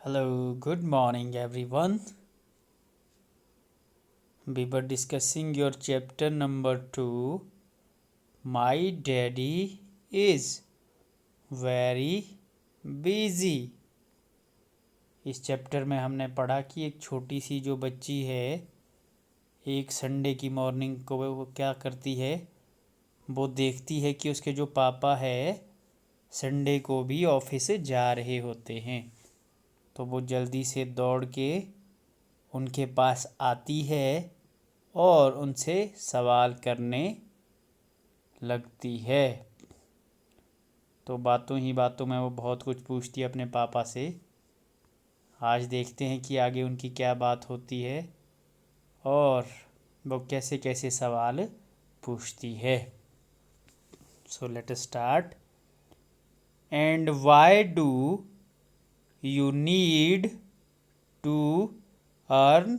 Hello, good morning everyone. We were discussing your chapter number 2. My daddy is very busy. इस chapter में हमने पढ़ा कि एक छोटी सी जो बच्ची है एक संडे की मॉर्निंग को वो क्या करती है, वो देखती है कि उसके जो पापा है संडे को भी ऑफिस जा रहे होते हैं। तो वो जल्दी से दौड़ के उनके पास आती है और उनसे सवाल करने लगती है। तो बातों ही बातों में वो बहुत कुछ पूछती है अपने पापा से। आज देखते हैं कि आगे उनकी क्या बात होती है और वो कैसे कैसे सवाल पूछती है। So let us start. And why do you need to earn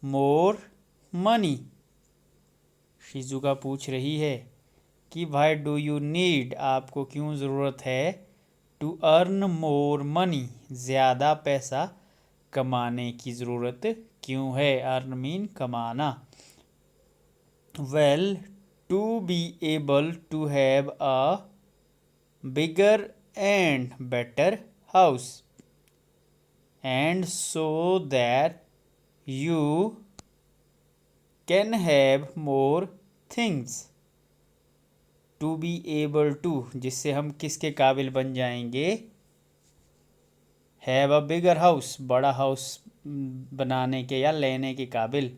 more money? Shizuka पूछ रही है कि व्हाई डू यू नीड, आपको क्यों ज़रूरत है, टू अर्न मोर मनी, ज़्यादा पैसा कमाने की ज़रूरत क्यों है। अर्न मीन कमाना। Well, to be able to have a bigger and better house and so that you can have more things. To be able to, जिससे हम किसके काबिल बन जाएंगे, हैव अ बिगर हाउस, बड़ा हाउस बनाने के या लेने के काबिल,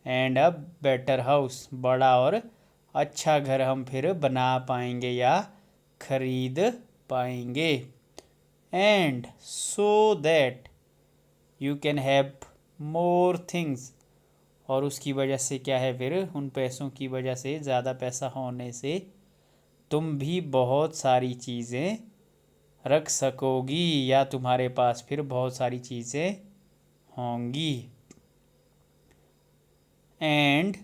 एंड अ बेटर हाउस, बड़ा और अच्छा घर हम फिर बना पाएंगे या खरीद पाएंगे। And so that you can have more things, और उसकी वजह से क्या है, फिर उन पैसों की वजह से, ज़्यादा पैसा होने से तुम भी बहुत सारी चीज़ें रख सकोगी या तुम्हारे पास फिर बहुत सारी चीज़ें होंगी। And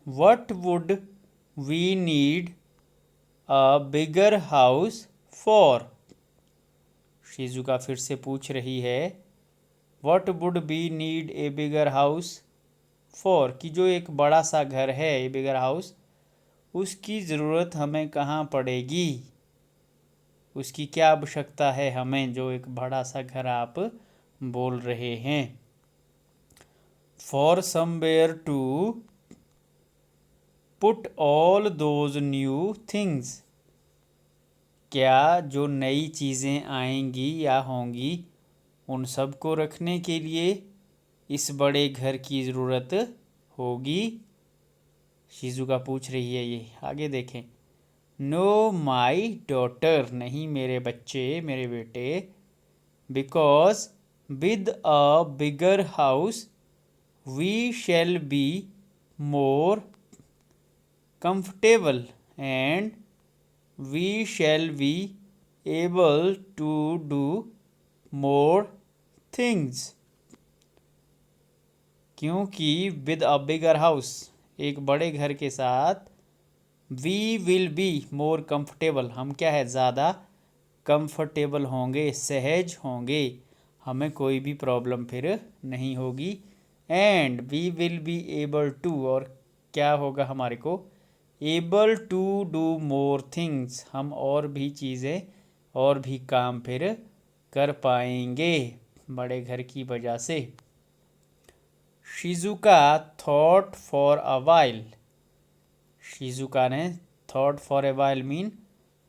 what would we need a bigger house for? Shizuka फिर से पूछ रही है what would we need a bigger house for, कि जो एक बड़ा सा घर है, ए बिगर हाउस, उसकी ज़रूरत हमें कहाँ पड़ेगी, उसकी क्या आवश्यकता है हमें, जो एक बड़ा सा घर आप बोल रहे हैं। For somewhere to put all those new things, क्या जो नई चीज़ें आएंगी या होंगी उन सब को रखने के लिए इस बड़े घर की ज़रूरत होगी। शिजुका पूछ रही है ये। आगे देखें। नो माई डॉटर, नहीं मेरे बच्चे, मेरे बेटे, because with a bigger house we shall be more comfortable and we shall be able to do more things। क्योंकि with a bigger house, एक बड़े घर के साथ, we will be more comfortable, हम क्या है, ज़्यादा कंफर्टेबल होंगे, सहज होंगे, हमें कोई भी प्रॉब्लम फिर नहीं होगी। And we will be able to, और क्या होगा हमारे को, able to do more things, हम और भी चीज़ें और भी काम फिर कर पाएंगे बड़े घर की वजह से। Shizuka thought for a while, Shizuka ने thought for a while mean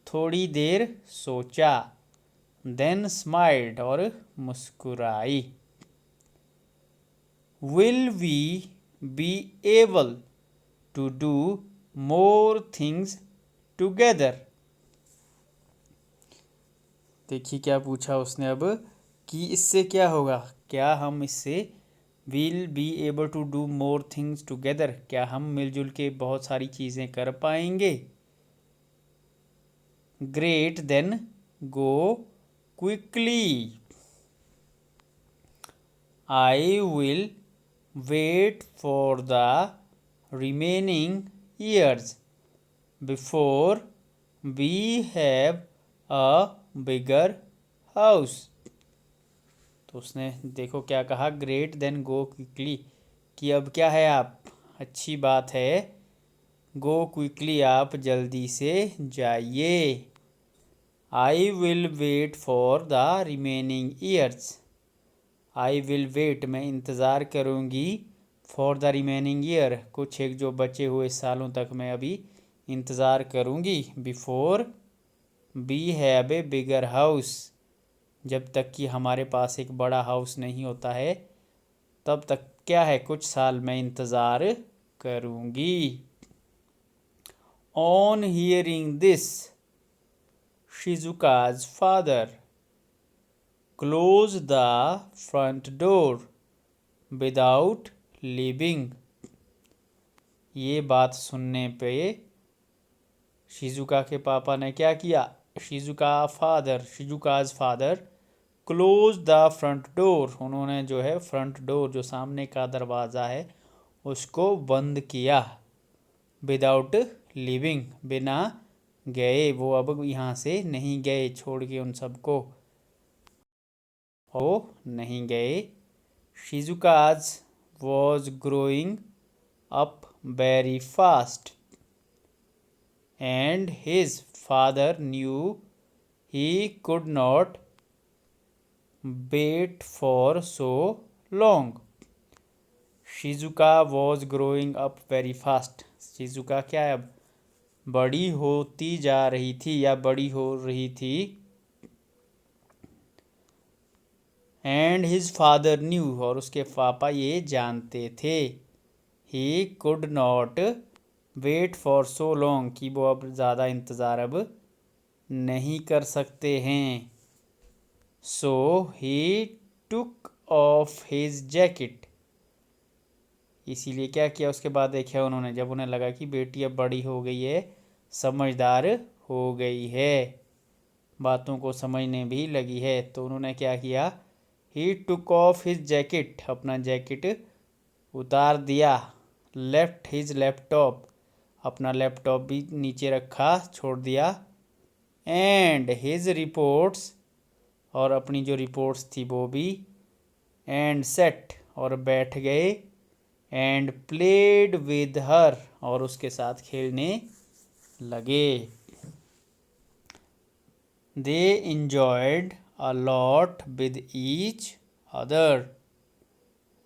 थोड़ी देर सोचा, देन स्माइल्ड, और मुस्कुराई। Will we be able to do more things together? देखिए क्या पूछा उसने अब, कि इससे क्या होगा, क्या हम इससे will be able to do more things together, क्या हम मिलजुल के बहुत सारी चीज़ें कर पाएंगे। Great, then go quickly. I will wait for the remaining years before we have a bigger house. तो उसने देखो क्या कहा, ग्रेट देन गो क्विकली, कि अब क्या है आप, अच्छी बात है, गो क्विकली आप जल्दी से जाइए। I will wait for the remaining years, I will wait मैं इंतज़ार करूँगी, फॉर द रिमेनिंग ईयर कुछ एक जो बचे हुए सालों तक मैं अभी इंतज़ार करूँगी, before we have a bigger house, जब तक कि हमारे पास एक बड़ा हाउस नहीं होता है तब तक क्या है, कुछ साल मैं इंतज़ार करूँगी। On hearing this Shizuka's father closed the front door without leaving, ये बात सुनने पे शिजुका के पापा ने क्या किया, Shizuka's father close the front door, उन्होंने जो है फ्रंट डोर जो सामने का दरवाज़ा है उसको बंद किया, विदाउट लिविंग बिना गए, वो अब यहाँ से नहीं गए, छोड़ के उन सबको वो नहीं गए। Shizuka's was growing up very fast and his father knew he could not wait for so long. Shizuka was growing up very fast, Shizuka क्या है, अब बड़ी होती जा रही थी या बड़ी हो रही थी। एंड हिज फादर न्यू, और उसके पापा ये जानते थे, he could not wait for so long, कि वो अब ज़्यादा इंतज़ार अब नहीं कर सकते हैं। सो ही टुक ऑफ हिज जैकेट, इसीलिए क्या किया उसके बाद देखा उन्होंने, जब उन्हें लगा कि बेटी अब बड़ी हो गई है, समझदार हो गई है, बातों को समझने भी लगी है, तो उन्होंने क्या किया, ही टुक ऑफ हिज जैकेट, अपना जैकेट उतार दिया, लेफ्ट हिज लैपटॉप, अपना लैपटॉप भी नीचे रखा, छोड़ दिया, एंड हिज रिपोर्ट्स, और अपनी जो रिपोर्ट्स थी वो भी, एंड सेट, और बैठ गए, एंड प्लेड विद हर, और उसके साथ खेलने लगे। They enjoyed a lot with each other,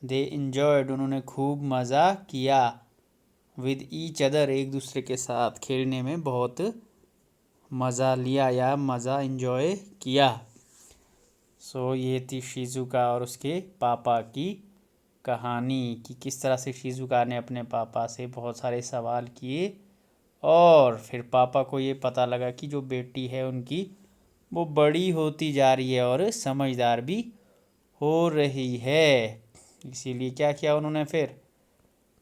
they enjoyed उन्होंने खूब मज़ा किया, विद ईच अदर एक दूसरे के साथ खेलने में बहुत मज़ा लिया या मज़ा इंजॉय किया। सो ये थी शिजुका और उसके पापा की कहानी, कि किस तरह से शिजुका ने अपने पापा से बहुत सारे सवाल किए और फिर पापा को ये पता लगा कि जो बेटी है उनकी वो बड़ी होती जा रही है और समझदार भी हो रही है, इसीलिए क्या किया उन्होंने, फिर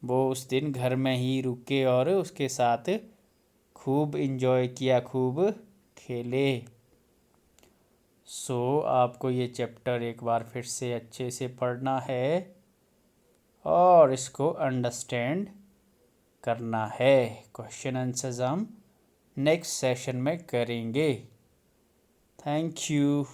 वो उस दिन घर में ही रुके और उसके साथ खूब इंजॉय किया, खूब खेले। सो आपको ये चैप्टर एक बार फिर से अच्छे से पढ़ना है और इसको अंडरस्टैंड करना है। क्वेश्चन आंसर्स हम नेक्स्ट सेशन में करेंगे। Thank you.